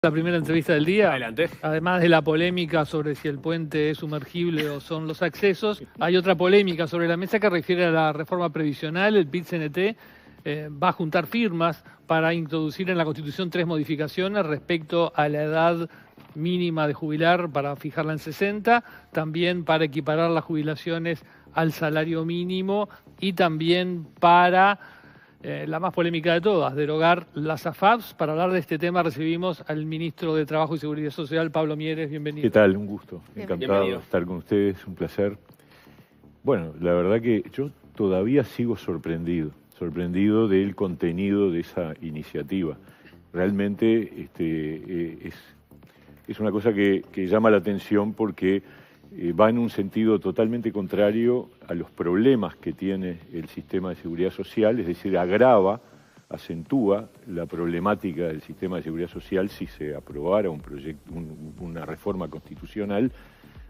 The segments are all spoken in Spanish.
La primera entrevista del día. Adelante. Además de la polémica sobre si el puente es sumergible o son los accesos, hay otra polémica sobre la mesa que refiere a la reforma previsional. El PIT-CNT va a juntar firmas para introducir en la Constitución 3 modificaciones respecto a la edad mínima de jubilar para fijarla en 60, también para equiparar las jubilaciones al salario mínimo y también para... la más polémica de todas, derogar las AFAPs. Para hablar de este tema recibimos al ministro de Trabajo y Seguridad Social, Pablo Mieres. Bienvenido. ¿Qué tal? Un gusto. Encantado Bienvenido. de estar con ustedes, un placer. Bueno, la verdad que yo todavía sigo sorprendido del contenido de esa iniciativa. Realmente es una cosa que llama la atención porque va en un sentido totalmente contrario a los problemas que tiene el sistema de seguridad social, es decir, acentúa la problemática del sistema de seguridad social si se aprobara una reforma constitucional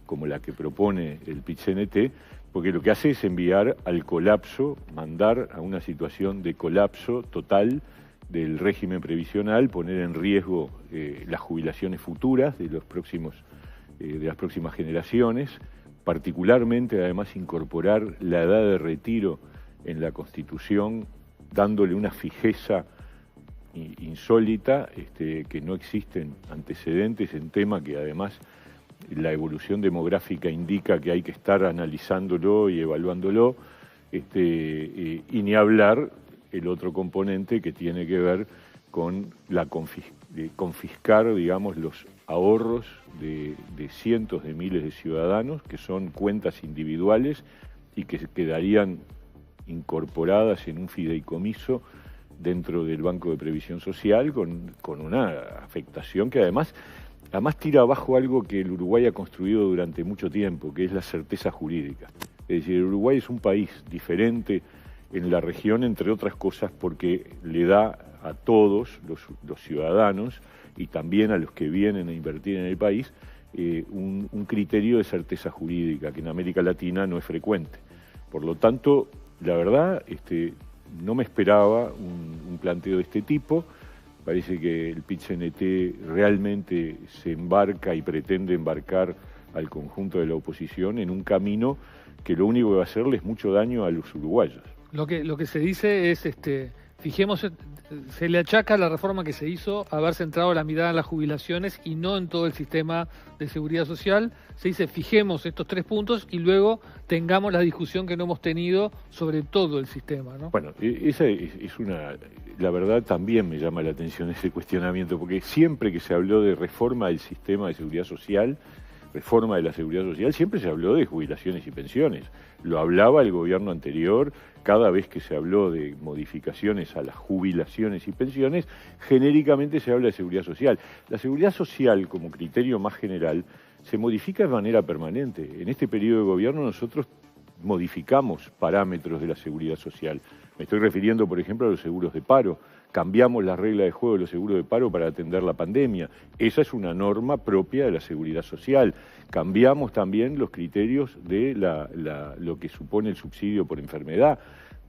como la que propone el PIT-CNT, porque lo que hace es enviar al colapso, mandar a una situación de colapso total del régimen previsional, poner en riesgo las jubilaciones futuras de las próximas generaciones, particularmente además incorporar la edad de retiro en la Constitución, dándole una fijeza insólita, que no existen antecedentes en tema que además la evolución demográfica indica que hay que estar analizándolo y evaluándolo, y ni hablar el otro componente que tiene que ver con confiscar, digamos, los ahorros de cientos de miles de ciudadanos, que son cuentas individuales y que quedarían incorporadas en un fideicomiso dentro del Banco de Previsión Social, con una afectación que además tira abajo algo que el Uruguay ha construido durante mucho tiempo, que es la certeza jurídica. Es decir, el Uruguay es un país diferente en la región, entre otras cosas, porque le da a todos los ciudadanos y también a los que vienen a invertir en el país un criterio de certeza jurídica que en América Latina no es frecuente. Por lo tanto, la verdad, no me esperaba un planteo de este tipo. Parece que el PIT-CNT realmente se embarca y pretende embarcar al conjunto de la oposición en un camino que lo único que va a hacerle es mucho daño a los uruguayos. Lo que se dice es, fijemos, se le achaca a la reforma que se hizo haber centrado la mirada en las jubilaciones y no en todo el sistema de seguridad social. Se dice, fijemos estos 3 puntos y luego tengamos la discusión que no hemos tenido sobre todo el sistema, ¿no? Bueno, esa es una... La verdad también me llama la atención ese cuestionamiento, porque siempre que se habló de reforma del sistema de seguridad social, reforma de la seguridad social, siempre se habló de jubilaciones y pensiones. Lo hablaba el gobierno anterior, cada vez que se habló de modificaciones a las jubilaciones y pensiones, genéricamente se habla de seguridad social. La seguridad social, como criterio más general, se modifica de manera permanente. En este periodo de gobierno nosotros modificamos parámetros de la seguridad social. Me estoy refiriendo, por ejemplo, a los seguros de paro. Cambiamos las reglas de juego de los seguros de paro para atender la pandemia. Esa es una norma propia de la seguridad social. Cambiamos también los criterios de lo que supone el subsidio por enfermedad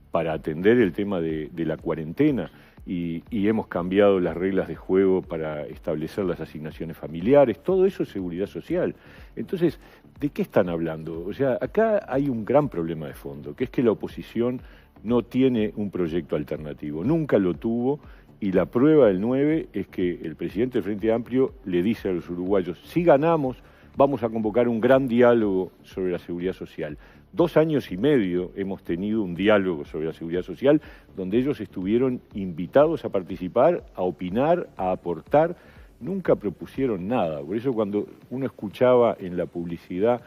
para atender el tema de la cuarentena. Y hemos cambiado las reglas de juego para establecer las asignaciones familiares. Todo eso es seguridad social. Entonces, ¿de qué están hablando? O sea, acá hay un gran problema de fondo, que es que la oposición no tiene un proyecto alternativo, nunca lo tuvo, y la prueba del 9 es que el presidente del Frente Amplio le dice a los uruguayos, si ganamos, vamos a convocar un gran diálogo sobre la seguridad social. 2 años y medio hemos tenido un diálogo sobre la seguridad social, donde ellos estuvieron invitados a participar, a opinar, a aportar, nunca propusieron nada. Por eso cuando uno escuchaba en la publicidad,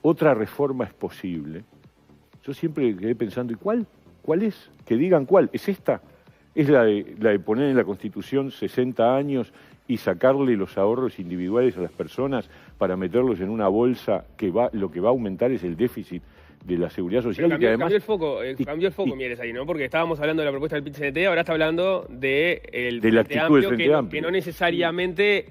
otra reforma es posible, yo siempre quedé pensando, ¿y cuál? ¿Cuál es? Que digan cuál. ¿Es esta? ¿Es la de poner en la Constitución 60 años y sacarle los ahorros individuales a las personas para meterlos en una bolsa que lo que va a aumentar es el déficit de la seguridad social. Cambió, que además cambió el foco, Mieres, ahí, ¿no? Porque estábamos hablando de la propuesta del PIT-CNT, ahora está hablando de la actitud del Frente Amplio, que no necesariamente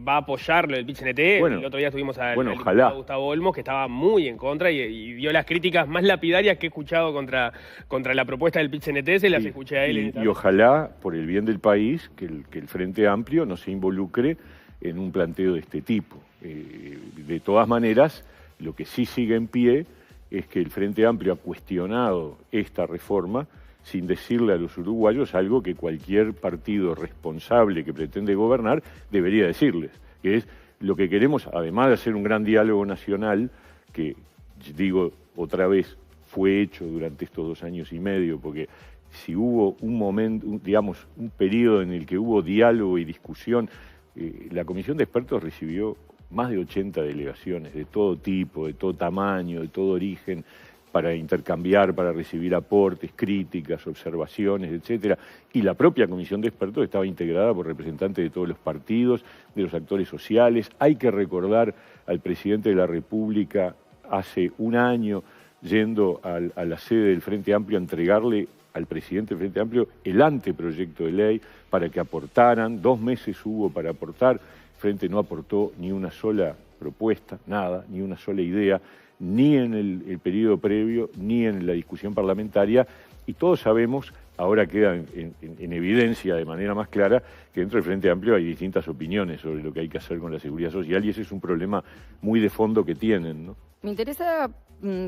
va a apoyarlo el PIT-CNT. Bueno, el otro día estuvimos al ojalá. Gustavo Olmos, que estaba muy en contra y dio las críticas más lapidarias que he escuchado contra la propuesta del PIT-CNT, se las escuché a él. Y ojalá, por el bien del país, que el Frente Amplio no se involucre en un planteo de este tipo. De todas maneras, lo que sí sigue en pie es que el Frente Amplio ha cuestionado esta reforma sin decirle a los uruguayos algo que cualquier partido responsable que pretende gobernar debería decirles, que es lo que queremos, además de hacer un gran diálogo nacional, que, digo otra vez, fue hecho durante estos 2 años y medio, porque si hubo un momento, digamos, un periodo en el que hubo diálogo y discusión, la Comisión de Expertos recibió más de 80 delegaciones de todo tipo, de todo tamaño, de todo origen, para intercambiar, para recibir aportes, críticas, observaciones, etcétera. Y la propia Comisión de Expertos estaba integrada por representantes de todos los partidos, de los actores sociales. Hay que recordar al presidente de la República hace un año yendo a la sede del Frente Amplio a entregarle al presidente del Frente Amplio el anteproyecto de ley para que aportaran. 2 meses hubo para aportar. Frente no aportó ni una sola propuesta, nada, ni una sola idea, ni en el periodo previo, ni en la discusión parlamentaria, y todos sabemos, ahora queda en evidencia de manera más clara, que dentro del Frente Amplio hay distintas opiniones sobre lo que hay que hacer con la seguridad social, y ese es un problema muy de fondo que tienen, ¿no? Me interesa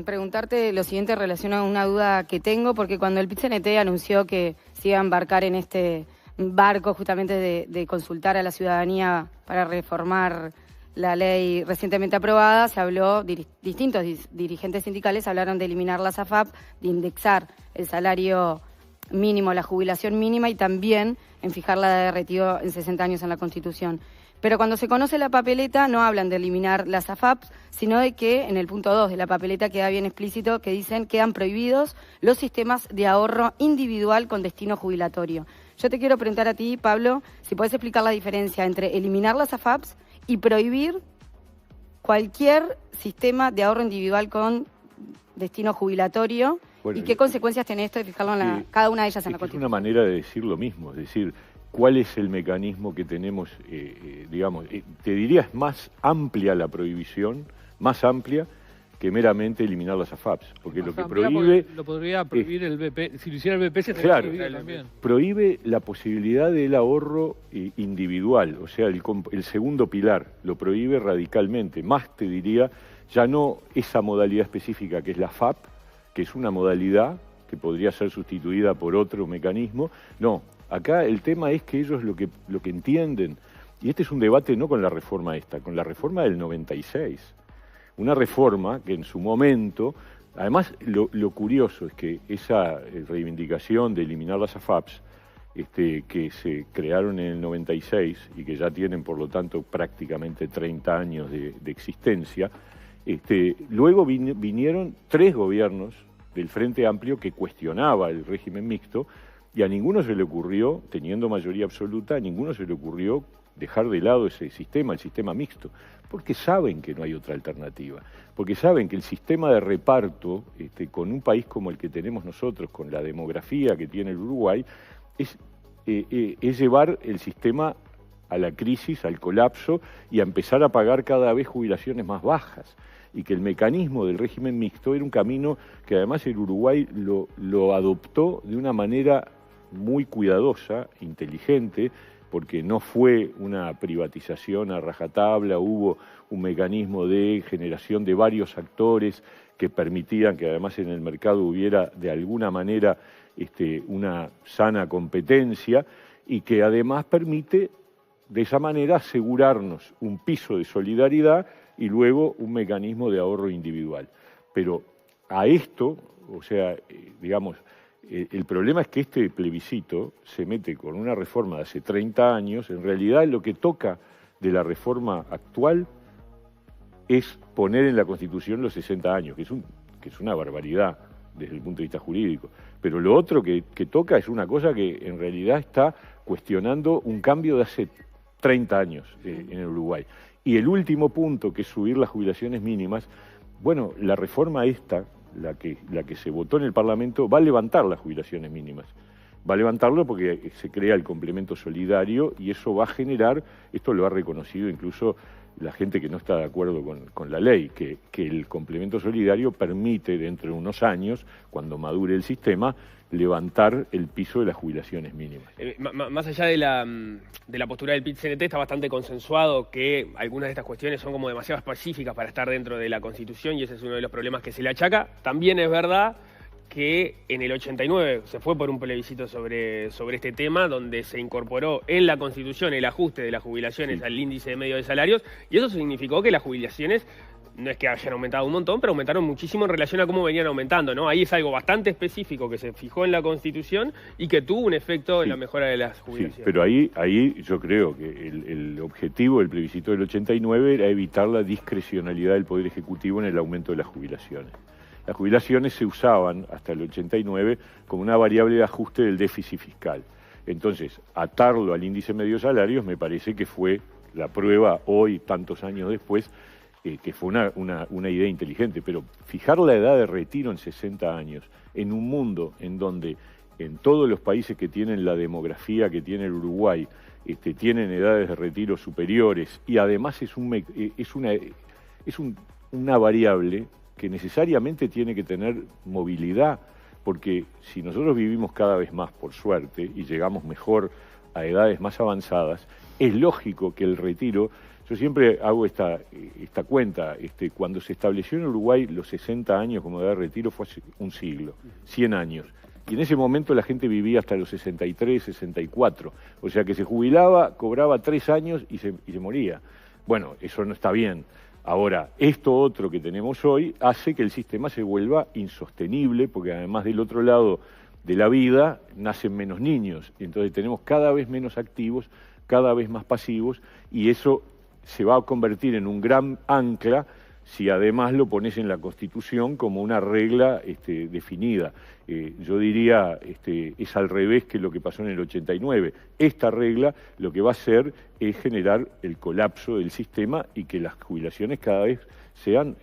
preguntarte lo siguiente en relación a una duda que tengo, porque cuando el PIT-CNT anunció que se iba a embarcar en este barco justamente de consultar a la ciudadanía para reformar la ley recientemente aprobada, se habló, distintos dirigentes sindicales hablaron de eliminar las AFAP, de indexar el salario mínimo, la jubilación mínima y también en fijar la edad de retiro en 60 años en la Constitución. Pero cuando se conoce la papeleta no hablan de eliminar las AFAP, sino de que en el punto 2 de la papeleta queda bien explícito que dicen quedan prohibidos los sistemas de ahorro individual con destino jubilatorio. Yo te quiero preguntar a ti, Pablo, si puedes explicar la diferencia entre eliminar las AFAP y prohibir cualquier sistema de ahorro individual con destino jubilatorio. Bueno, ¿y qué consecuencias tiene esto de fijarlo en cada una de ellas en la Constitución? Es una manera de decir lo mismo, es decir, ¿cuál es el mecanismo que tenemos? Digamos, te diría, es más amplia la prohibición, más amplia que meramente eliminar las AFAPs, porque lo que prohíbe... Lo podría prohibir el BP, si lo hiciera el BP se claro, también. Prohíbe la posibilidad del ahorro individual, o sea, el segundo pilar, lo prohíbe radicalmente, más te diría, ya no esa modalidad específica que es la FAP, que es una modalidad que podría ser sustituida por otro mecanismo, no, acá el tema es que ellos lo que entienden, y este es un debate no con la reforma esta, con la reforma del 96, una reforma que en su momento, además lo curioso es que esa reivindicación de eliminar las AFAPs, que se crearon en el 96 y que ya tienen por lo tanto prácticamente 30 años de existencia, luego vinieron 3 gobiernos del Frente Amplio que cuestionaba el régimen mixto y a ninguno se le ocurrió, teniendo mayoría absoluta, a ninguno se le ocurrió dejar de lado ese sistema, el sistema mixto, porque saben que no hay otra alternativa, porque saben que el sistema de reparto, con un país como el que tenemos nosotros, con la demografía que tiene el Uruguay, es llevar el sistema a la crisis, al colapso y a empezar a pagar cada vez jubilaciones más bajas. Y que el mecanismo del régimen mixto era un camino que además el Uruguay lo adoptó de una manera muy cuidadosa, inteligente, porque no fue una privatización a rajatabla, hubo un mecanismo de generación de varios actores que permitían que además en el mercado hubiera de alguna manera una sana competencia y que además permite de esa manera asegurarnos un piso de solidaridad y luego un mecanismo de ahorro individual. Pero a esto, o sea, digamos, el problema es que este plebiscito se mete con una reforma de hace 30 años, en realidad lo que toca de la reforma actual es poner en la Constitución los 60 años, que es una barbaridad desde el punto de vista jurídico. Pero lo otro que toca es una cosa que en realidad está cuestionando un cambio de hace 30 años en el Uruguay. Y el último punto, que es subir las jubilaciones mínimas, bueno, la reforma esta, la que se votó en el Parlamento, va a levantar las jubilaciones mínimas. Va a levantarlo porque se crea el complemento solidario y eso va a generar, esto lo ha reconocido incluso la gente que no está de acuerdo con la ley, que el complemento solidario permite dentro de unos años, cuando madure el sistema, levantar el piso de las jubilaciones mínimas. Más allá de la postura del PIT-CNT, está bastante consensuado que algunas de estas cuestiones son como demasiado específicas para estar dentro de la Constitución y ese es uno de los problemas que se le achaca. También es verdad que en el 89 se fue por un plebiscito sobre este tema, donde se incorporó en la Constitución el ajuste de las jubilaciones al índice de medio de salarios, y eso significó que las jubilaciones no es que hayan aumentado un montón, pero aumentaron muchísimo en relación a cómo venían aumentando, ¿no? Ahí es algo bastante específico que se fijó en la Constitución y que tuvo un efecto en la mejora de las jubilaciones. Sí, pero ahí yo creo que el objetivo del plebiscito del 89 era evitar la discrecionalidad del Poder Ejecutivo en el aumento de las jubilaciones. Las jubilaciones se usaban hasta el 89 como una variable de ajuste del déficit fiscal. Entonces, atarlo al índice medio de salarios me parece que fue la prueba hoy, tantos años después, que fue una idea inteligente. Pero fijar la edad de retiro en 60 años, en un mundo en donde en todos los países que tienen la demografía que tiene el Uruguay, tienen edades de retiro superiores y además es una variable que necesariamente tiene que tener movilidad, porque si nosotros vivimos cada vez más, por suerte, y llegamos mejor a edades más avanzadas, es lógico que el retiro, yo siempre hago esta cuenta, cuando se estableció en Uruguay los 60 años como edad de retiro fue hace un siglo, 100 años, y en ese momento la gente vivía hasta los 63, 64, o sea que se jubilaba, cobraba 3 años y se moría. Bueno, eso no está bien. Ahora, esto otro que tenemos hoy hace que el sistema se vuelva insostenible, porque además del otro lado de la vida nacen menos niños, y entonces tenemos cada vez menos activos, cada vez más pasivos, y eso se va a convertir en un gran ancla si además lo pones en la Constitución como una regla definida. Yo diría, es al revés que lo que pasó en el 89. Esta regla lo que va a hacer es generar el colapso del sistema y que las jubilaciones cada vez sean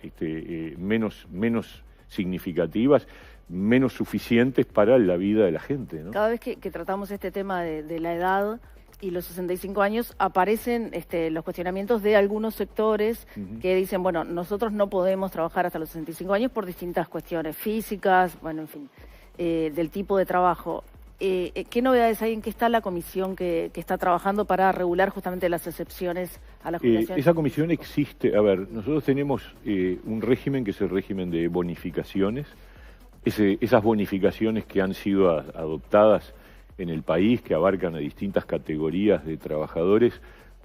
menos significativas, menos suficientes para la vida de la gente, ¿no? Cada vez que tratamos este tema de la edad y los 65 años, aparecen los cuestionamientos de algunos sectores que dicen, bueno, nosotros no podemos trabajar hasta los 65 años por distintas cuestiones físicas, bueno, en fin, del tipo de trabajo. ¿Qué novedades hay? ¿En qué está la comisión que está trabajando para regular justamente las excepciones a la jubilación? Esa comisión existe. A ver, nosotros tenemos un régimen que es el régimen de bonificaciones. Esas bonificaciones que han sido adoptadas en el país, que abarcan a distintas categorías de trabajadores,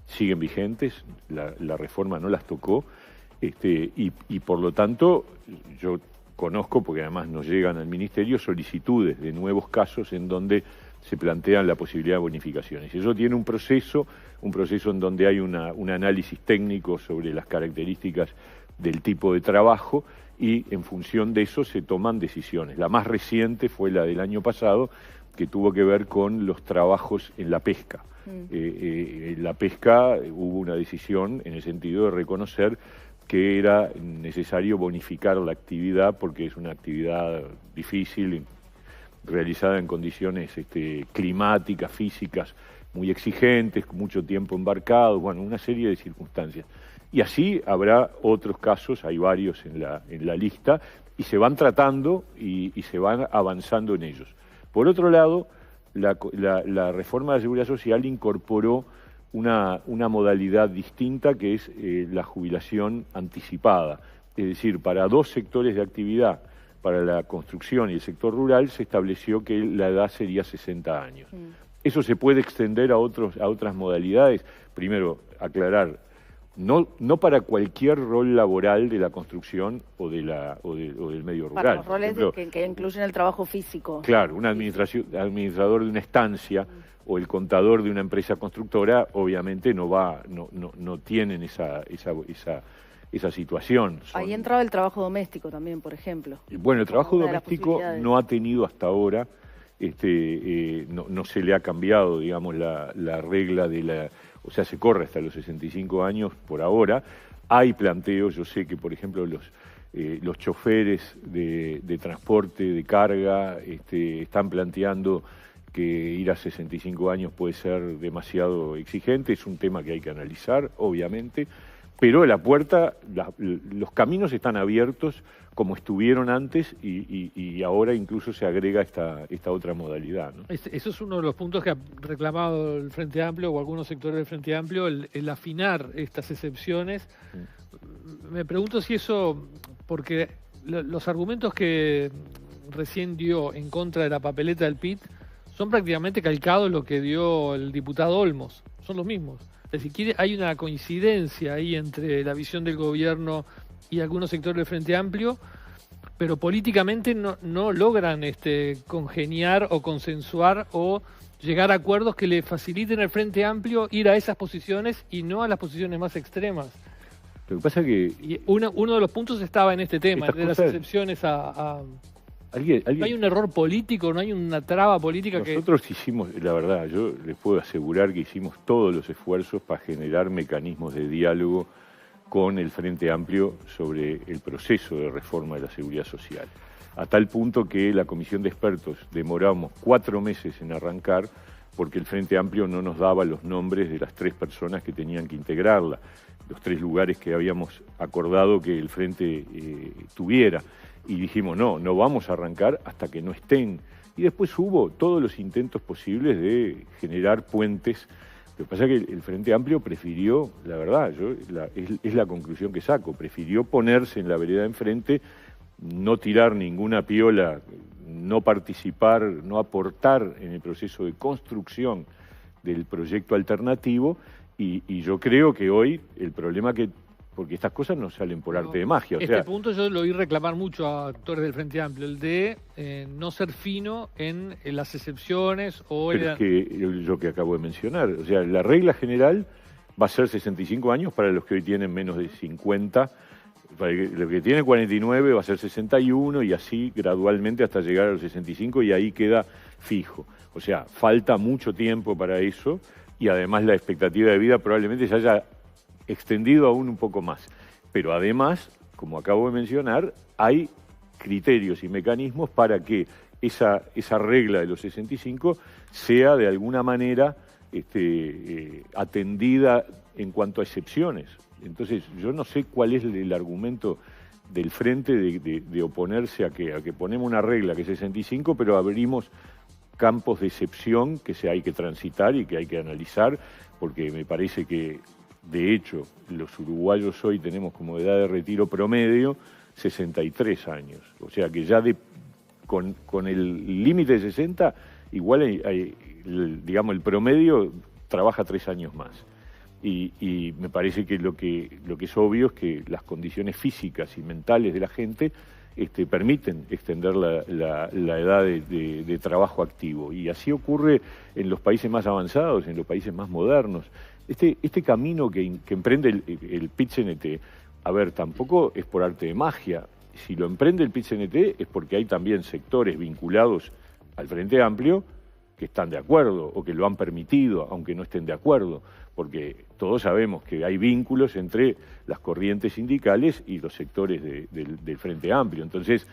siguen vigentes, la reforma no las tocó, y por lo tanto yo conozco, porque además nos llegan al Ministerio, solicitudes de nuevos casos en donde se plantean la posibilidad de bonificaciones. Eso tiene un proceso en donde hay un análisis técnico sobre las características del tipo de trabajo y en función de eso se toman decisiones. La más reciente fue la del año pasado, que tuvo que ver con los trabajos en la pesca. En la pesca hubo una decisión en el sentido de reconocer que era necesario bonificar la actividad porque es una actividad difícil, realizada en condiciones climáticas, físicas muy exigentes, con mucho tiempo embarcado, bueno, una serie de circunstancias. Y así habrá otros casos, hay varios en la lista, y se van tratando y se van avanzando en ellos. Por otro lado, la reforma de la Seguridad Social incorporó una modalidad distinta que es la jubilación anticipada. Es decir, para dos sectores de actividad, para la construcción y el sector rural, se estableció que la edad sería 60 años. Eso se puede extender a otras modalidades. Primero, aclarar, no para cualquier rol laboral de la construcción o del medio rural. Para los roles que incluyen el trabajo físico. Claro, un administrador de una estancia o el contador de una empresa constructora, obviamente no tienen esa situación. Ahí entraba el trabajo doméstico también, por ejemplo. Bueno, el trabajo doméstico no ha tenido hasta ahora, no se le ha cambiado, digamos, la regla o sea, se corre hasta los 65 años por ahora. Hay planteos, yo sé que, por ejemplo, los choferes de transporte, de carga, están planteando que ir a 65 años puede ser demasiado exigente. Es un tema que hay que analizar, obviamente, pero la puerta, los caminos están abiertos como estuvieron antes y ahora incluso se agrega esta otra modalidad, ¿no? Eso es uno de los puntos que ha reclamado el Frente Amplio o algunos sectores del Frente Amplio, el afinar estas excepciones. Me pregunto si eso, porque los argumentos que recién dio en contra de la papeleta del PIT son prácticamente calcados lo que dio el diputado Olmos, son los mismos. Es decir, hay una coincidencia ahí entre la visión del gobierno y algunos sectores del Frente Amplio, pero políticamente no logran congeniar o consensuar o llegar a acuerdos que le faciliten al Frente Amplio ir a esas posiciones y no a las posiciones más extremas. Lo que pasa que... Y uno de los puntos estaba en este tema, de las excepciones a... ¿No hay un error político, no hay una traba política? Nosotros hicimos, la verdad, yo les puedo asegurar que hicimos todos los esfuerzos para generar mecanismos de diálogo con el Frente Amplio sobre el proceso de reforma de la seguridad social. A tal punto que la comisión de expertos demoramos 4 meses en arrancar porque el Frente Amplio no nos daba los nombres de las 3 personas que tenían que integrarla, los 3 lugares que habíamos acordado que el Frente tuviera. Y dijimos, no vamos a arrancar hasta que no estén. Y después hubo todos los intentos posibles de generar puentes. Lo que pasa es que el Frente Amplio prefirió, la verdad, es la conclusión que saco, prefirió ponerse en la vereda de enfrente, no tirar ninguna piola, no participar, no aportar en el proceso de construcción del proyecto alternativo. Y yo creo que hoy el problema porque estas cosas no salen por arte de magia. Punto yo lo oí reclamar mucho a actores del Frente Amplio, el de no ser fino en las excepciones o... Pero es que yo que acabo de mencionar, o sea, la regla general va a ser 65 años para los que hoy tienen menos de 50, para los que tienen 49 va a ser 61 y así gradualmente hasta llegar a los 65 y ahí queda fijo. O sea, falta mucho tiempo para eso y además la expectativa de vida probablemente se haya extendido aún un poco más. Pero además, como acabo de mencionar, hay criterios y mecanismos para que esa regla de los 65 sea de alguna manera atendida en cuanto a excepciones. Entonces, yo no sé cuál es el argumento del Frente de oponerse a que ponemos una regla que es 65, pero abrimos campos de excepción que hay que transitar y que hay que analizar, porque me parece que de hecho, los uruguayos hoy tenemos como edad de retiro promedio 63 años. O sea que ya con el límite de 60, igual digamos, el promedio trabaja 3 años más. Y me parece que lo que es obvio es que las condiciones físicas y mentales de la gente permiten extender la edad de trabajo activo. Y así ocurre en los países más avanzados, en los países más modernos. Este camino que emprende el PIT-CNT, a ver, tampoco es por arte de magia. Si lo emprende el PIT-CNT es porque hay también sectores vinculados al Frente Amplio que están de acuerdo o que lo han permitido, aunque no estén de acuerdo, porque todos sabemos que hay vínculos entre las corrientes sindicales y los sectores del Frente Amplio. Entonces,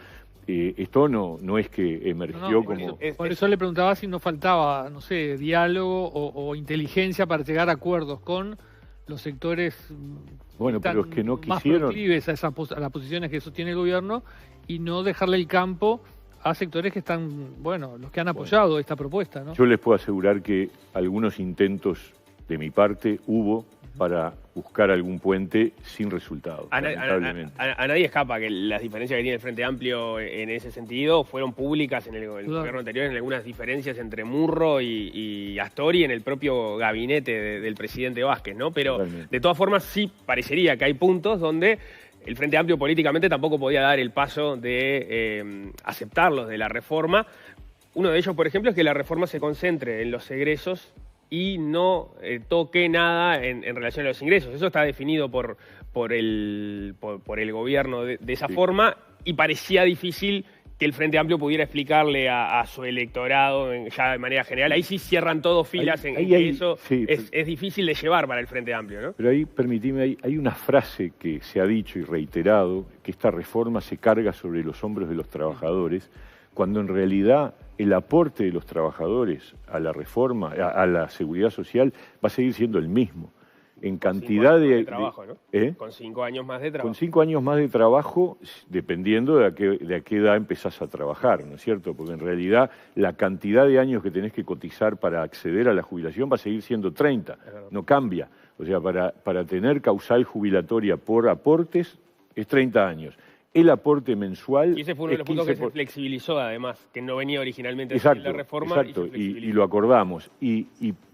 esto no es que emergió como... Por eso le preguntaba si no faltaba, no sé, diálogo o inteligencia para llegar a acuerdos con los sectores pero es que no más quisieron... proclives a las posiciones que sostiene el gobierno y no dejarle el campo a sectores que están, los que han apoyado esta propuesta, ¿no? Yo les puedo asegurar que algunos intentos de mi parte hubo para buscar algún puente sin resultado, lamentablemente. A nadie escapa que las diferencias que tiene el Frente Amplio en ese sentido fueron públicas en el gobierno anterior, en algunas diferencias entre Murro y Astori en el propio gabinete del presidente Vázquez, ¿no? Pero totalmente. De todas formas sí parecería que hay puntos donde el Frente Amplio políticamente tampoco podía dar el paso de aceptarlos de la reforma. Uno de ellos, por ejemplo, es que la reforma se concentre en los egresos y no toque nada en relación a los ingresos. Eso está definido por el gobierno de esa forma y parecía difícil que el Frente Amplio pudiera explicarle a su electorado ya de manera general. Ahí sí cierran todos filas en que eso sí, es difícil de llevar para el Frente Amplio, ¿no? Pero ahí, permitime, hay una frase que se ha dicho y reiterado, que esta reforma se carga sobre los hombros de los trabajadores, cuando en realidad el aporte de los trabajadores a la reforma, a la seguridad social, va a seguir siendo el mismo. En cantidad de trabajo, ¿no? Con 5 años más de trabajo. Con 5 años más de trabajo, dependiendo de a qué edad empezás a trabajar, ¿no es cierto? Porque en realidad la cantidad de años que tenés que cotizar para acceder a la jubilación va a seguir siendo 30, no cambia. O sea, para tener causal jubilatoria por aportes es 30 años. El aporte mensual. Y ese fue uno de los puntos que se flexibilizó, además, que no venía originalmente exacto, en la reforma. Exacto, y lo acordamos. Y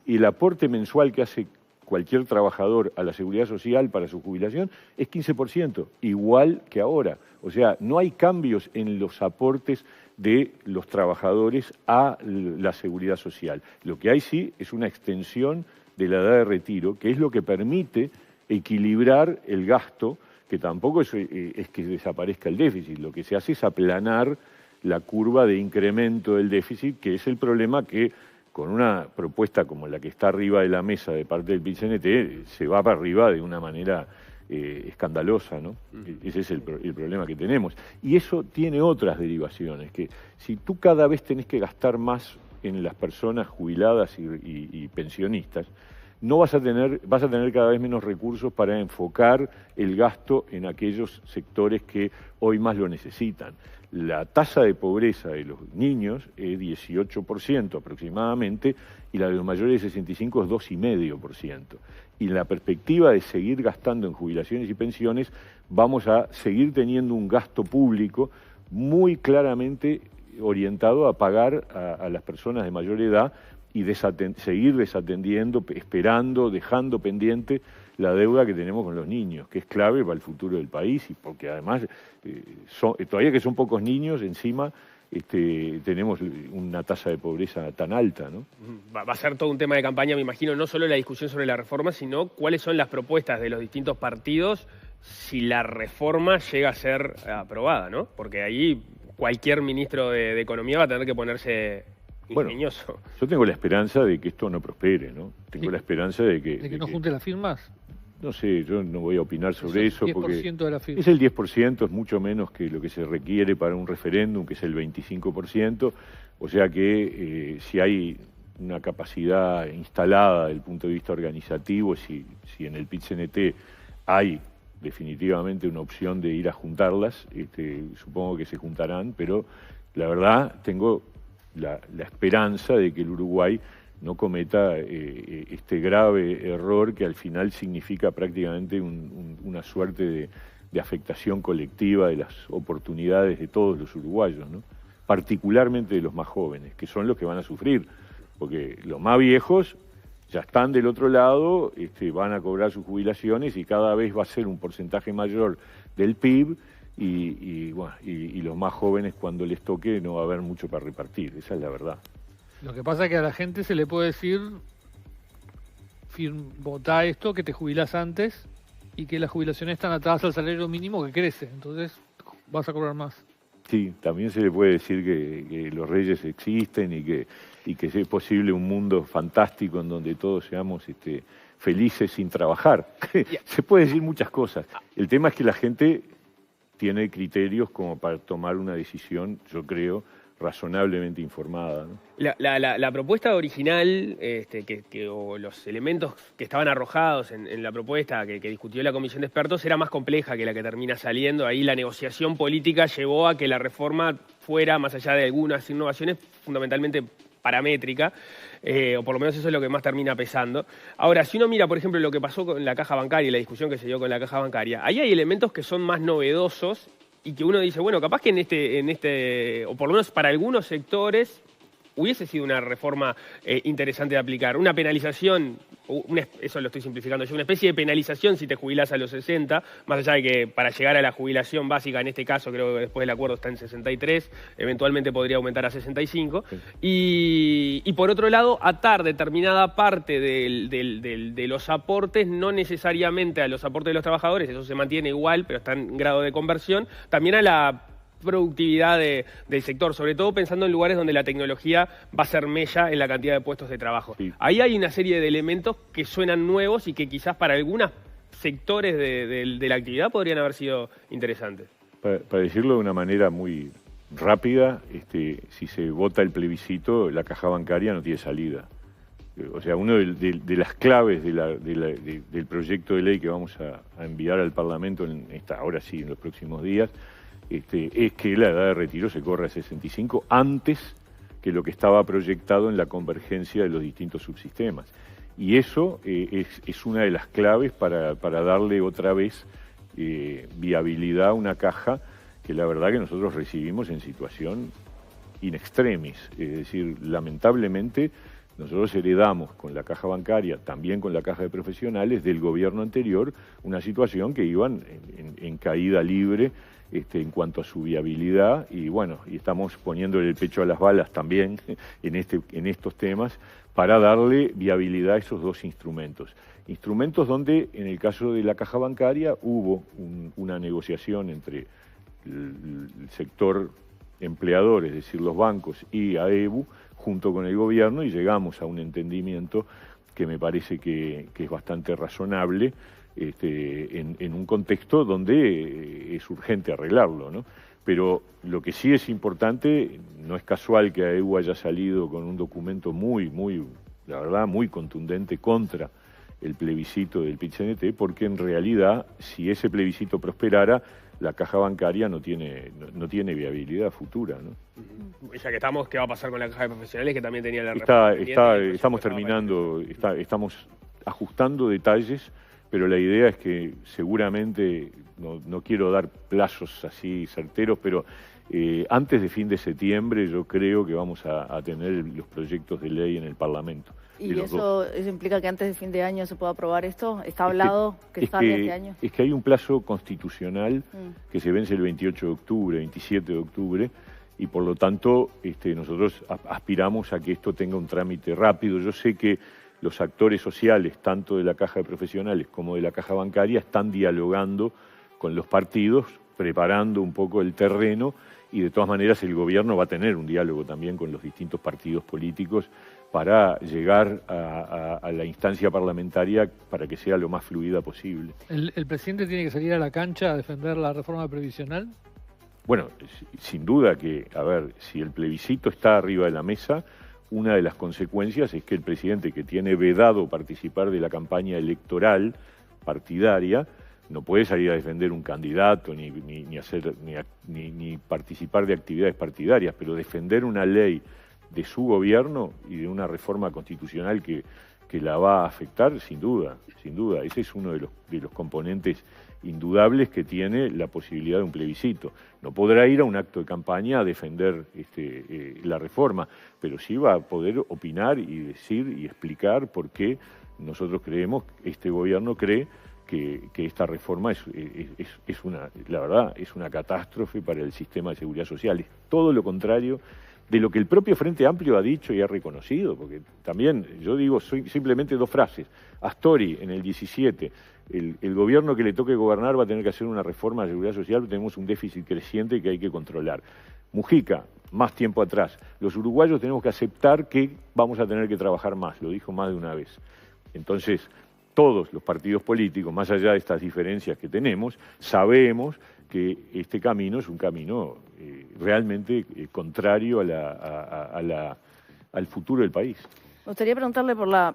el aporte mensual que hace cualquier trabajador a la seguridad social para su jubilación es 15%, igual que ahora. O sea, no hay cambios en los aportes de los trabajadores a la seguridad social. Lo que hay sí es una extensión de la edad de retiro, que es lo que permite equilibrar el gasto, que tampoco es que desaparezca el déficit, lo que se hace es aplanar la curva de incremento del déficit, que es el problema que con una propuesta como la que está arriba de la mesa de parte del PIT-CNT, se va para arriba de una manera escandalosa, ¿no? Ese es el problema que tenemos. Y eso tiene otras derivaciones, que si tú cada vez tenés que gastar más en las personas jubiladas y pensionistas, vas a tener cada vez menos recursos para enfocar el gasto en aquellos sectores que hoy más lo necesitan. La tasa de pobreza de los niños es 18% aproximadamente y la de los mayores de 65 es 2,5%. Y en la perspectiva de seguir gastando en jubilaciones y pensiones, vamos a seguir teniendo un gasto público muy claramente orientado a pagar a las personas de mayor edad y seguir desatendiendo, esperando, dejando pendiente la deuda que tenemos con los niños, que es clave para el futuro del país y porque además, todavía que son pocos niños, encima tenemos una tasa de pobreza tan alta, ¿no? Va a ser todo un tema de campaña, me imagino, no solo la discusión sobre la reforma, sino cuáles son las propuestas de los distintos partidos si la reforma llega a ser aprobada, ¿no? Porque ahí cualquier ministro de Economía va a tener que ponerse ingenioso. Bueno, yo tengo la esperanza de que esto no prospere, ¿no? Tengo la esperanza de que... ¿De que no junte las firmas? No sé, yo no voy a opinar sobre eso porque... El 10% de la firma. Es el 10%, es mucho menos que lo que se requiere para un referéndum, que es el 25%. O sea que si hay una capacidad instalada desde el punto de vista organizativo, si en el PIT-CNT hay definitivamente una opción de ir a juntarlas, supongo que se juntarán, pero la verdad tengo la esperanza de que el Uruguay no cometa este grave error que al final significa prácticamente una suerte de afectación colectiva de las oportunidades de todos los uruguayos, ¿no? Particularmente de los más jóvenes, que son los que van a sufrir, porque los más viejos ya están del otro lado, van a cobrar sus jubilaciones y cada vez va a ser un porcentaje mayor del PIB y los más jóvenes cuando les toque no va a haber mucho para repartir, esa es la verdad. Lo que pasa es que a la gente se le puede decir, votá esto, que te jubilás antes y que las jubilaciones están atadas al salario mínimo que crece, entonces vas a cobrar más. Sí, también se le puede decir que los reyes existen y que es posible un mundo fantástico en donde todos seamos felices sin trabajar. Se puede decir muchas cosas. El tema es que la gente tiene criterios como para tomar una decisión, yo creo, razonablemente informada, ¿no? La propuesta original, o los elementos que estaban arrojados en la propuesta que discutió la comisión de expertos era más compleja que la que termina saliendo. Ahí la negociación política llevó a que la reforma fuera, más allá de algunas innovaciones, fundamentalmente paramétrica, o por lo menos eso es lo que más termina pesando. Ahora, si uno mira, por ejemplo, lo que pasó con la caja bancaria y la discusión que se dio con la caja bancaria, ahí hay elementos que son más novedosos y que uno dice, bueno, capaz que en este, o por lo menos para algunos sectores, hubiese sido una reforma interesante de aplicar. Una penalización, eso lo estoy simplificando yo, una especie de penalización si te jubilás a los 60, más allá de que para llegar a la jubilación básica, en este caso creo que después del acuerdo está en 63, eventualmente podría aumentar a 65. Sí. Y por otro lado, atar determinada parte de los aportes, no necesariamente a los aportes de los trabajadores, eso se mantiene igual, pero está en grado de conversión, también a la productividad del sector, sobre todo pensando en lugares donde la tecnología va a ser mella en la cantidad de puestos de trabajo. Sí. Ahí hay una serie de elementos que suenan nuevos y que quizás para algunos sectores de la actividad podrían haber sido interesantes. Para decirlo de una manera muy rápida, si se vota el plebiscito, la caja bancaria no tiene salida. O sea, una de las claves del proyecto de ley que vamos a enviar al Parlamento ahora sí, en los próximos días, es que la edad de retiro se corra a 65 antes que lo que estaba proyectado en la convergencia de los distintos subsistemas. Y eso es una de las claves para darle otra vez viabilidad a una caja que la verdad que nosotros recibimos en situación in extremis. Es decir, lamentablemente nosotros heredamos con la caja bancaria, también con la caja de profesionales del gobierno anterior, una situación que iban en caída libre en cuanto a su viabilidad y bueno, y estamos poniéndole el pecho a las balas también en estos temas para darle viabilidad a esos dos instrumentos. Instrumentos donde en el caso de la caja bancaria hubo una negociación entre el sector empleador, es decir, los bancos y AEBU, junto con el gobierno, y llegamos a un entendimiento que me parece que es bastante razonable en un contexto donde es urgente arreglarlo, ¿no? Pero lo que sí es importante, no es casual que AEBU haya salido con un documento la verdad, muy contundente contra el plebiscito del PIT-CNT, porque en realidad, si ese plebiscito prosperara, la caja bancaria no tiene viabilidad futura, ¿no? Ya que estamos, ¿qué va a pasar con la caja de profesionales que también tenía la reforma? Estamos ajustando detalles, pero la idea es que seguramente, no quiero dar plazos así certeros, pero antes de fin de septiembre yo creo que vamos a tener los proyectos de ley en el Parlamento. ¿Y eso implica que antes de fin de año se pueda aprobar esto? ¿Está hablado que salga este año? Es que hay un plazo constitucional que se vence el 28 de octubre, 27 de octubre, y por lo tanto nosotros aspiramos a que esto tenga un trámite rápido. Yo sé que los actores sociales, tanto de la caja de profesionales como de la caja bancaria, están dialogando con los partidos, preparando un poco el terreno, y de todas maneras el gobierno va a tener un diálogo también con los distintos partidos políticos para llegar a la instancia parlamentaria para que sea lo más fluida posible. ¿El presidente tiene que salir a la cancha a defender la reforma previsional? Bueno, sin duda que, a ver, si el plebiscito está arriba de la mesa, una de las consecuencias es que el presidente, que tiene vedado participar de la campaña electoral partidaria, no puede salir a defender un candidato ni participar de actividades partidarias, pero defender una ley de su gobierno y de una reforma constitucional que la va a afectar, sin duda. Ese es uno de los componentes indudables que tiene la posibilidad de un plebiscito. No podrá ir a un acto de campaña a defender la reforma, pero sí va a poder opinar y decir y explicar por qué nosotros creemos, este gobierno cree que esta reforma la verdad, es una catástrofe para el sistema de seguridad social. Es todo lo contrario de lo que el propio Frente Amplio ha dicho y ha reconocido, porque también, yo digo simplemente dos frases. Astori, en el 17, el gobierno que le toque gobernar va a tener que hacer una reforma de seguridad social, tenemos un déficit creciente que hay que controlar. Mujica, más tiempo atrás, los uruguayos tenemos que aceptar que vamos a tener que trabajar más, lo dijo más de una vez. Entonces, todos los partidos políticos, más allá de estas diferencias que tenemos, sabemos que este camino es un camino realmente contrario al futuro del país. Me gustaría preguntarle por la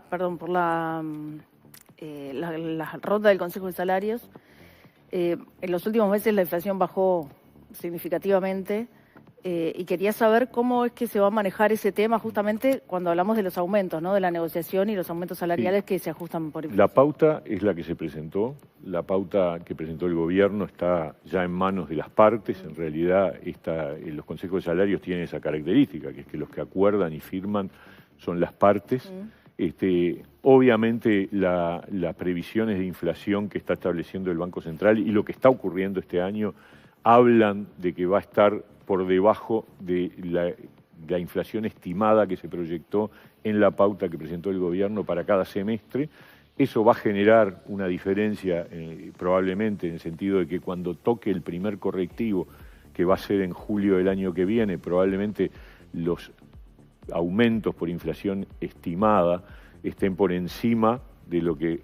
ronda del Consejo de Salarios. En los últimos meses la inflación bajó significativamente y quería saber cómo es que se va a manejar ese tema justamente cuando hablamos de los aumentos, ¿no? De la negociación y los aumentos salariales que se ajustan por inflación. La pauta es la que se presentó, la pauta que presentó el gobierno está ya en manos de las partes. En realidad los consejos de salarios tienen esa característica, que es que los que acuerdan y firman son las partes. Obviamente las previsiones de inflación que está estableciendo el Banco Central y lo que está ocurriendo este año hablan de que va a estar por debajo de la inflación estimada que se proyectó en la pauta que presentó el gobierno para cada semestre. Eso va a generar una diferencia probablemente en el sentido de que cuando toque el primer correctivo, que va a ser en julio del año que viene, probablemente los aumentos por inflación estimada estén por encima de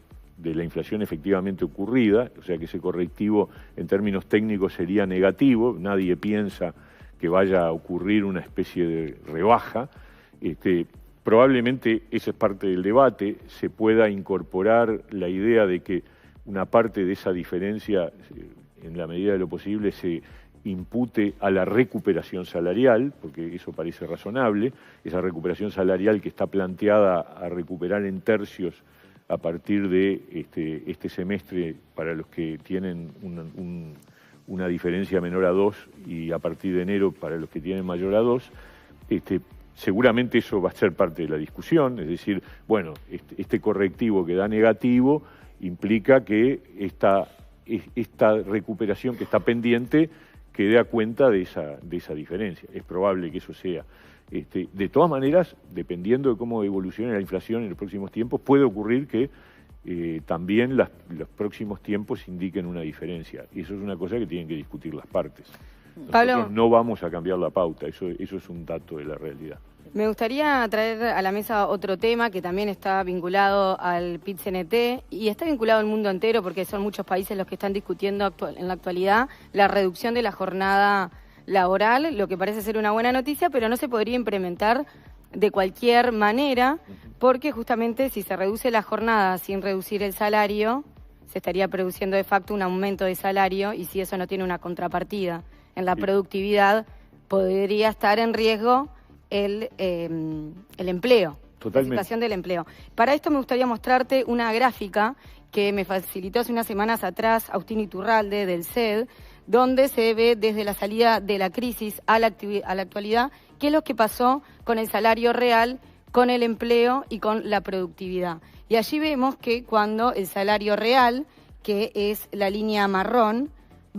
la inflación efectivamente ocurrida, o sea que ese correctivo en términos técnicos sería negativo, nadie piensa que vaya a ocurrir una especie de rebaja. Probablemente esa es parte del debate, se pueda incorporar la idea de que una parte de esa diferencia, en la medida de lo posible, se impute a la recuperación salarial, porque eso parece razonable, esa recuperación salarial que está planteada a recuperar en tercios a partir de este semestre para los que tienen una diferencia menor a 2 y a partir de enero para los que tienen mayor a 2, seguramente eso va a ser parte de la discusión, es decir, bueno, este correctivo que da negativo implica que esta recuperación que está pendiente que dé cuenta de esa diferencia. Es probable que eso sea. De todas maneras, dependiendo de cómo evolucione la inflación en los próximos tiempos, puede ocurrir que también los próximos tiempos indiquen una diferencia. Y eso es una cosa que tienen que discutir las partes. Nosotros no vamos a cambiar la pauta, eso es un dato de la realidad. Me gustaría traer a la mesa otro tema que también está vinculado al PIT-CNT y está vinculado al mundo entero porque son muchos países los que están discutiendo en la actualidad la reducción de la jornada laboral, lo que parece ser una buena noticia, pero no se podría implementar de cualquier manera porque justamente si se reduce la jornada sin reducir el salario, se estaría produciendo de facto un aumento de salario y si eso no tiene una contrapartida en la productividad, podría estar en riesgo el empleo, totalmente. La situación del empleo. Para esto me gustaría mostrarte una gráfica que me facilitó hace unas semanas atrás Agustín Iturralde del CED, donde se ve desde la salida de la crisis a la actualidad qué es lo que pasó con el salario real, con el empleo y con la productividad. Y allí vemos que cuando el salario real, que es la línea marrón,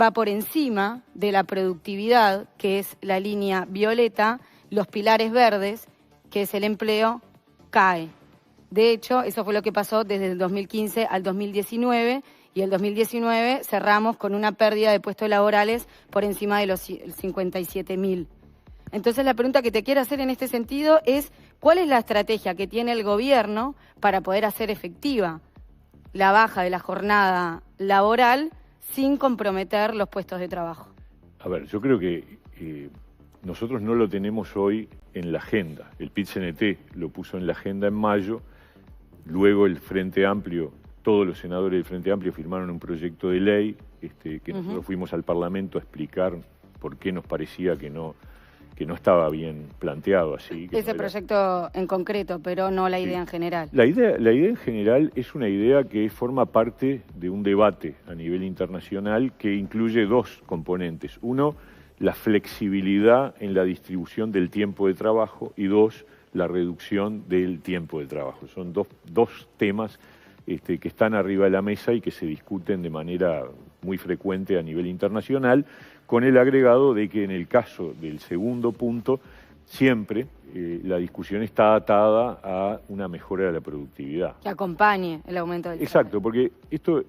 va por encima de la productividad, que es la línea violeta, los pilares verdes, que es el empleo, cae. De hecho, eso fue lo que pasó desde el 2015 al 2019, y el 2019 cerramos con una pérdida de puestos laborales por encima de los 57.000. Entonces la pregunta que te quiero hacer en este sentido es, ¿cuál es la estrategia que tiene el gobierno para poder hacer efectiva la baja de la jornada laboral sin comprometer los puestos de trabajo? A ver, yo creo que nosotros no lo tenemos hoy en la agenda. El PIT-CNT lo puso en la agenda en mayo, luego el Frente Amplio, todos los senadores del Frente Amplio firmaron un proyecto de ley que nosotros fuimos al Parlamento a explicar por qué nos parecía que no estaba bien planteado así. Ese proyecto en concreto, pero no la idea en general. La idea en general es una idea que forma parte de un debate a nivel internacional que incluye dos componentes. Uno, la flexibilidad en la distribución del tiempo de trabajo y dos, la reducción del tiempo de trabajo. Son dos temas que están arriba de la mesa y que se discuten de manera muy frecuente a nivel internacional, con el agregado de que en el caso del segundo punto, siempre la discusión está atada a una mejora de la productividad. Que acompañe el aumento del Exacto, porque esto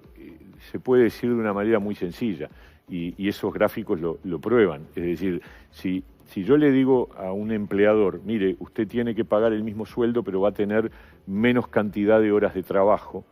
se puede decir de una manera muy sencilla y esos gráficos lo prueban. Es decir, si yo le digo a un empleador, mire, usted tiene que pagar el mismo sueldo, pero va a tener menos cantidad de horas de trabajo,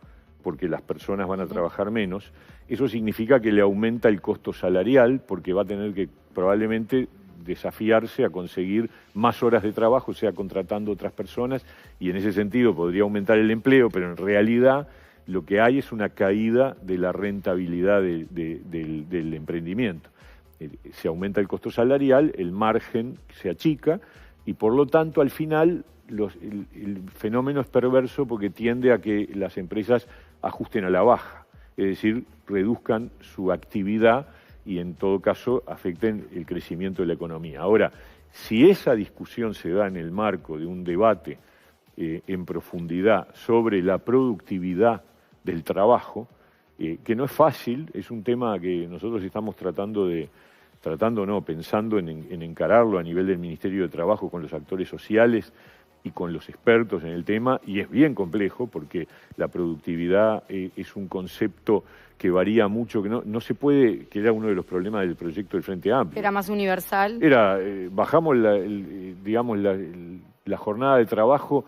porque las personas van a trabajar menos, eso significa que le aumenta el costo salarial, porque va a tener que probablemente desafiarse a conseguir más horas de trabajo, o sea, contratando otras personas, y en ese sentido podría aumentar el empleo, pero en realidad lo que hay es una caída de la rentabilidad del emprendimiento. Se aumenta el costo salarial, el margen se achica, y por lo tanto al final el fenómeno es perverso porque tiende a que las empresas ajusten a la baja, es decir, reduzcan su actividad y en todo caso afecten el crecimiento de la economía. Ahora, si esa discusión se da en el marco de un debate en profundidad sobre la productividad del trabajo, que no es fácil, es un tema que nosotros estamos pensando en encararlo a nivel del Ministerio de Trabajo con los actores sociales y con los expertos en el tema, y es bien complejo porque la productividad es un concepto que varía mucho, que no se puede, que era uno de los problemas del proyecto del Frente Amplio. Era más universal. Era, bajamos la jornada de trabajo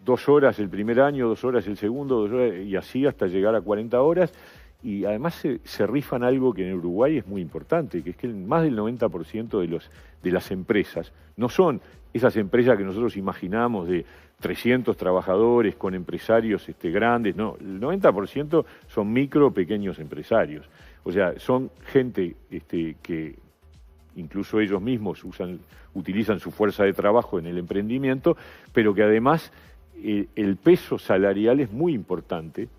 2 horas el primer año, 2 horas el segundo, 2 horas, y así hasta llegar a 40 horas. Y además se rifan algo que en Uruguay es muy importante, que es que más del 90% de las empresas no son esas empresas que nosotros imaginamos de 300 trabajadores con empresarios grandes, no, el 90% son micro, pequeños empresarios. O sea, son gente que incluso ellos mismos utilizan su fuerza de trabajo en el emprendimiento, pero que además el peso salarial es muy importante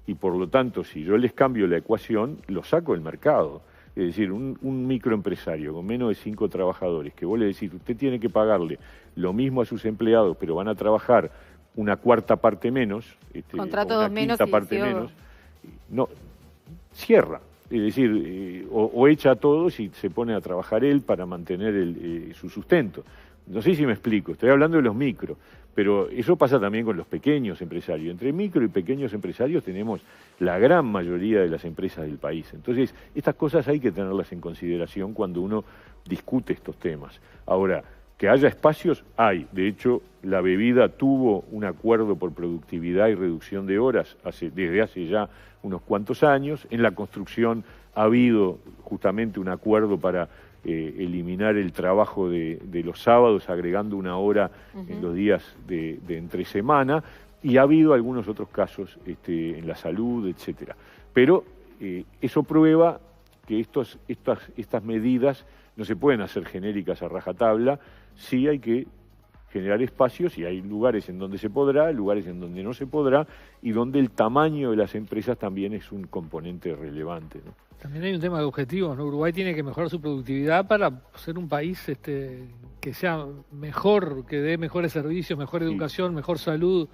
y por lo tanto, si yo les cambio la ecuación, lo saco del mercado. Es decir, un microempresario con menos de 5 trabajadores, que vos le decís, usted tiene que pagarle lo mismo a sus empleados, pero van a trabajar una cuarta parte menos, contrato o una dos menos quinta parte menos, no, cierra. Es decir, o echa a todos y se pone a trabajar él para mantener su sustento. No sé si me explico, estoy hablando de los micro, pero eso pasa también con los pequeños empresarios. Entre micro y pequeños empresarios tenemos la gran mayoría de las empresas del país. Entonces, estas cosas hay que tenerlas en consideración cuando uno discute estos temas. Ahora, que haya espacios, hay. De hecho, la bebida tuvo un acuerdo por productividad y reducción de horas desde hace ya unos cuantos años. En la construcción ha habido justamente un acuerdo para eliminar el trabajo de los sábados, agregando 1 hora en los días de entre semana, y ha habido algunos otros casos en la salud, etcétera. Pero eso prueba que estas medidas no se pueden hacer genéricas a rajatabla, sí hay que generar espacios, y hay lugares en donde se podrá, lugares en donde no se podrá, y donde el tamaño de las empresas también es un componente relevante, ¿no? También hay un tema de objetivos, ¿no? Uruguay tiene que mejorar su productividad para ser un país que sea mejor, que dé mejores servicios, mejor educación, mejor salud.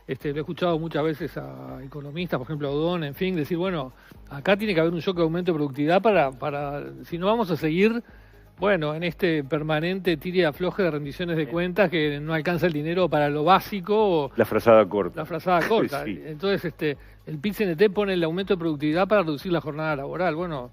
Lo he escuchado muchas veces a economistas, por ejemplo a Odón, en fin, decir, bueno, acá tiene que haber un shock de aumento de productividad para si no vamos a seguir, bueno, en este permanente tire y afloje de rendiciones de cuentas que no alcanza el dinero para lo básico. La frazada corta. La frazada corta. Sí. Entonces, el PIT-CNT pone el aumento de productividad para reducir la jornada laboral. Bueno,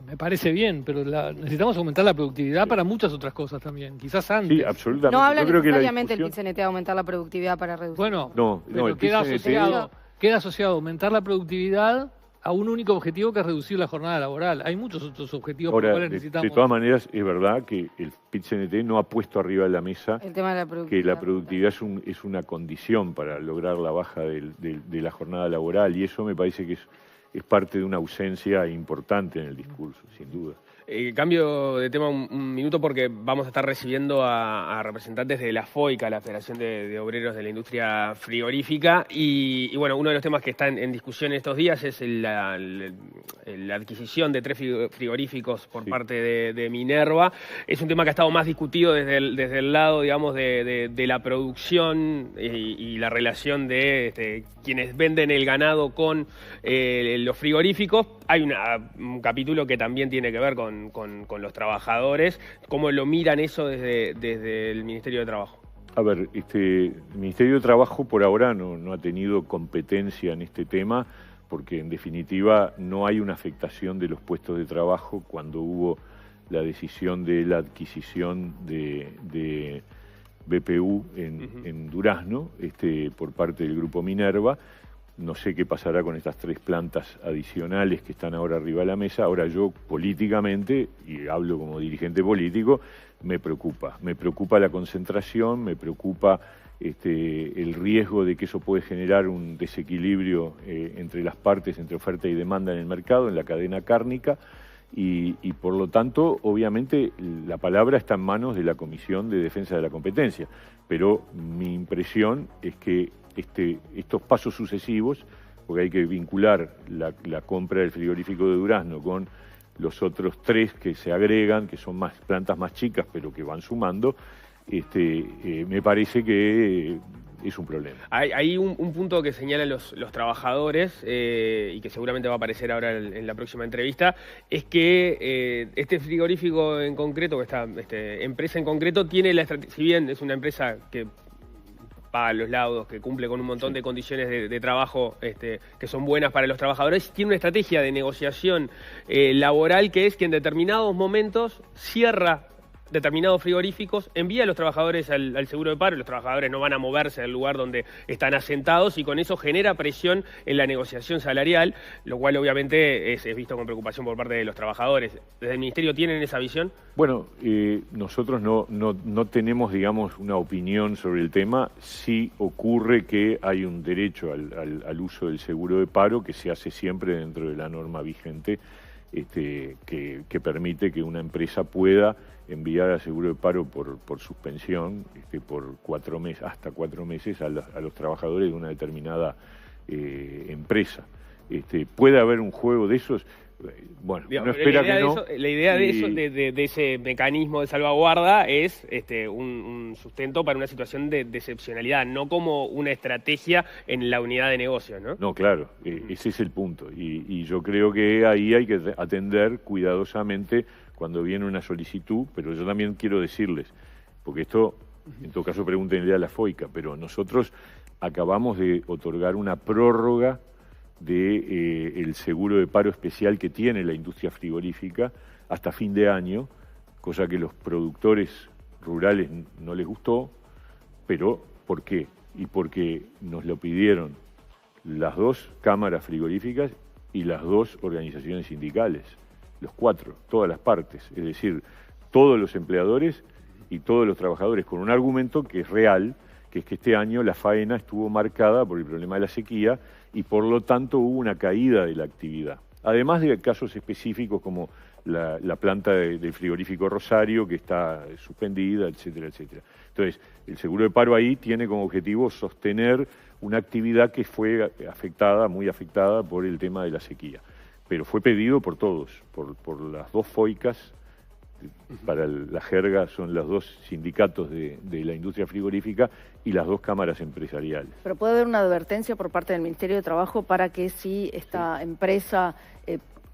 me parece bien, pero necesitamos aumentar la productividad para muchas otras cosas también, quizás antes. Sí, absolutamente. No habla Yo creo que necesariamente el PIT-CNT de aumentar la productividad para reducir. Bueno, no, pero el queda PIT-CNT asociado aumentar la productividad a un único objetivo, que es reducir la jornada laboral. Hay muchos otros objetivos por los cuales necesitamos. De todas maneras, es verdad que el PIT-CNT no ha puesto arriba de la mesa el tema de la productividad. que la productividad es una condición para lograr la baja de la jornada laboral, y eso me parece que es parte de una ausencia importante en el discurso, sin duda. Cambio de tema un minuto porque vamos a estar recibiendo a representantes de la FOICA, la Federación de Obreros de la Industria Frigorífica, y bueno, uno de los temas que está en discusión estos días es la adquisición de 3 frigoríficos por parte de Minerva. Es un tema que ha estado más discutido desde el lado, digamos, de la producción y la relación de quienes venden el ganado con los frigoríficos. Hay un capítulo que también tiene que ver con los trabajadores. ¿Cómo lo miran eso desde el Ministerio de Trabajo? A ver, el Ministerio de Trabajo por ahora no ha tenido competencia en este tema, porque en definitiva no hay una afectación de los puestos de trabajo cuando hubo la decisión de la adquisición de BPU en Durazno por parte del Grupo Minerva. No sé qué pasará con estas 3 plantas adicionales que están ahora arriba de la mesa. Ahora yo políticamente, y hablo como dirigente político, me preocupa la concentración, me preocupa el riesgo de que eso puede generar un desequilibrio entre las partes, entre oferta y demanda en el mercado, en la cadena cárnica, y por lo tanto, obviamente, la palabra está en manos de la Comisión de Defensa de la Competencia, pero mi impresión es que estos pasos sucesivos, porque hay que vincular la compra del frigorífico de Durazno con los otros 3 que se agregan, que son plantas más chicas, pero que van sumando, me parece que es un problema. Hay un punto que señalan los trabajadores y que seguramente va a aparecer ahora en la próxima entrevista, es que este frigorífico en concreto, esta empresa en concreto, tiene si bien es una empresa que paga los laudos, que cumple con un montón de condiciones de trabajo que son buenas para los trabajadores, tiene una estrategia de negociación laboral que es que en determinados momentos cierra determinados frigoríficos, envía a los trabajadores al seguro de paro, los trabajadores no van a moverse del lugar donde están asentados y con eso genera presión en la negociación salarial, lo cual obviamente es visto con preocupación por parte de los trabajadores. ¿Desde el Ministerio tienen esa visión? Bueno, nosotros no tenemos, digamos, una opinión sobre el tema. Sí ocurre que hay un derecho al uso del seguro de paro que se hace siempre dentro de la norma vigente, que permite que una empresa pueda enviar a seguro de paro por suspensión por 4 meses, hasta 4 meses a los trabajadores de una determinada empresa. Puede haber un juego de esos. Bueno, digamos, uno espera que no. La idea de ese mecanismo de salvaguarda es un sustento para una situación de excepcionalidad, no como una estrategia en la unidad de negocio, ¿no? No, claro, ese es el punto. Y yo creo que ahí hay que atender cuidadosamente cuando viene una solicitud, pero yo también quiero decirles, porque esto, en todo caso, pregúntenle a la FOICA, pero nosotros acabamos de otorgar una prórroga el seguro de paro especial que tiene la industria frigorífica hasta fin de año, cosa que los productores rurales no les gustó, pero ¿por qué? Y porque nos lo pidieron las 2 cámaras frigoríficas y las 2 organizaciones sindicales, los 4, todas las partes, es decir, todos los empleadores y todos los trabajadores, con un argumento que es real, que es que este año la faena estuvo marcada por el problema de la sequía y por lo tanto hubo una caída de la actividad. Además de casos específicos como la planta del frigorífico Rosario que está suspendida, etcétera, etcétera. Entonces, el seguro de paro ahí tiene como objetivo sostener una actividad que fue afectada, muy afectada por el tema de la sequía. Pero fue pedido por todos, por las 2 FOICAS, para la jerga son los 2 sindicatos de la industria frigorífica y las 2 cámaras empresariales. Pero puede haber una advertencia por parte del Ministerio de Trabajo para que si esta empresa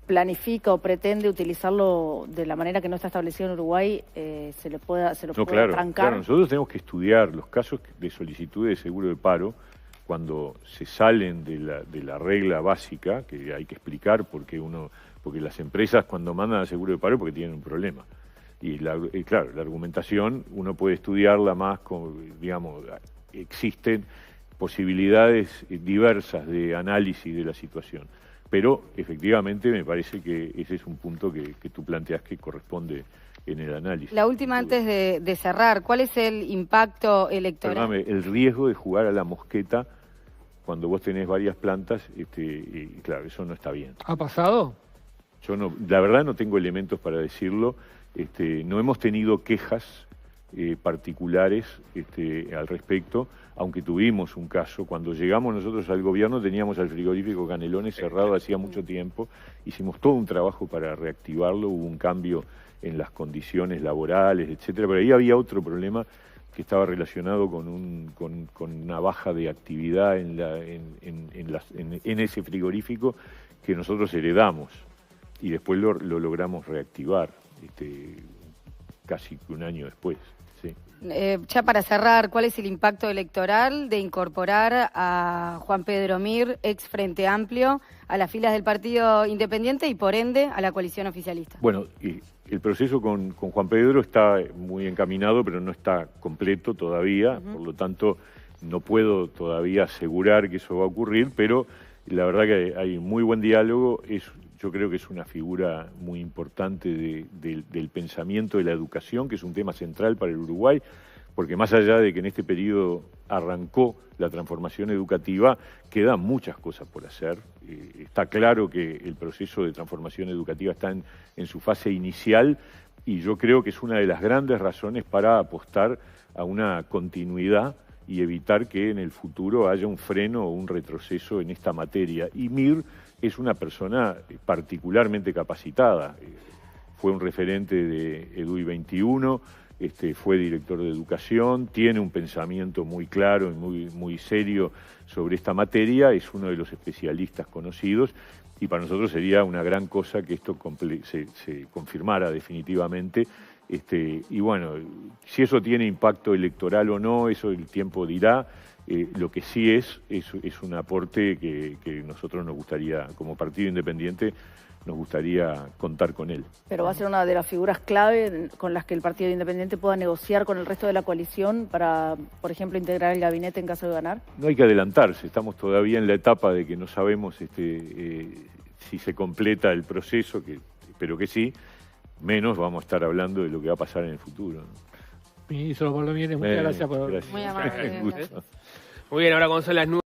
planifica o pretende utilizarlo de la manera que no está establecido en Uruguay, se lo pueda trancar. Claro, nosotros tenemos que estudiar los casos de solicitud de seguro de paro cuando se salen de la regla básica, que hay que explicar porque las empresas cuando mandan a seguro de paro porque tienen un problema. Y claro, la argumentación uno puede estudiarla más, digamos, existen posibilidades diversas de análisis de la situación. Pero efectivamente me parece que ese es un punto que tú planteas que corresponde en el análisis. La última antes de cerrar, ¿cuál es el impacto electoral? Perdóname, el riesgo de jugar a la mosqueta cuando vos tenés varias plantas, y claro, eso no está bien. ¿Ha pasado? Yo no, la verdad no tengo elementos para decirlo, no hemos tenido quejas particulares al respecto, aunque tuvimos un caso. Cuando llegamos nosotros al gobierno teníamos al frigorífico Canelones cerrado hacía mucho tiempo, hicimos todo un trabajo para reactivarlo, hubo un cambio en las condiciones laborales, etcétera, pero ahí había otro problema que estaba relacionado con una baja de actividad en ese frigorífico que nosotros heredamos y después lo logramos reactivar casi un año después. Sí. Ya para cerrar, ¿cuál es el impacto electoral de incorporar a Juan Pedro Mir, ex Frente Amplio, a las filas del Partido Independiente y por ende a la coalición oficialista? Bueno, el proceso con Juan Pedro está muy encaminado, pero no está completo todavía, por lo tanto no puedo todavía asegurar que eso va a ocurrir, pero la verdad que hay muy buen diálogo. Yo creo que es una figura muy importante del pensamiento de la educación, que es un tema central para el Uruguay, porque más allá de que en este periodo arrancó la transformación educativa, quedan muchas cosas por hacer. Está claro que el proceso de transformación educativa está en su fase inicial y yo creo que es una de las grandes razones para apostar a una continuidad y evitar que en el futuro haya un freno o un retroceso en esta materia. Y Mir es una persona particularmente capacitada. Fue un referente de EDUI 21, fue director de educación, tiene un pensamiento muy claro y muy serio sobre esta materia, es uno de los especialistas conocidos y para nosotros sería una gran cosa que esto se confirmara definitivamente. Y bueno, si eso tiene impacto electoral o no, eso el tiempo dirá. Lo que sí es un aporte que nosotros nos gustaría, como partido independiente, nos gustaría contar con él. Pero va a ser una de las figuras clave con las que el Partido Independiente pueda negociar con el resto de la coalición para, por ejemplo, integrar el gabinete en caso de ganar. No hay que adelantarse, estamos todavía en la etapa de que no sabemos si se completa el proceso, que espero que sí, menos vamos a estar hablando de lo que va a pasar en el futuro, ¿no? Ministro Pablo Mieres, muchas gracias por... Gracias. Muy amable, Un gusto. gracias. Muy bien, ahora cuando son las 9.